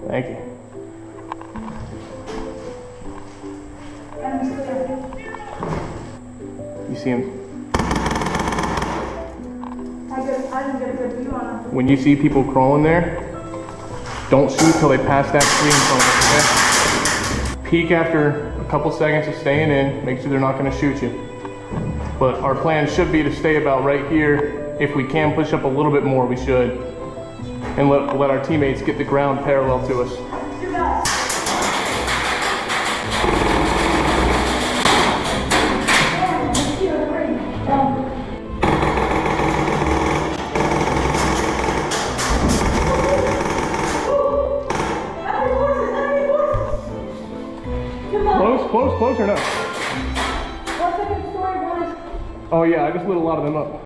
Thank you. You see him? I didn't get a good view on him. When you see people crawling there, don't shoot till they pass that tree in front of us, okay? Peek after a couple seconds of staying in, make sure they're not gonna shoot you. But our plan should be to stay about right here. If we can push up a little bit more, we should. And let our teammates get the ground parallel to us. Close or no? What's the good story, boys? Oh yeah, I just lit a lot of them up.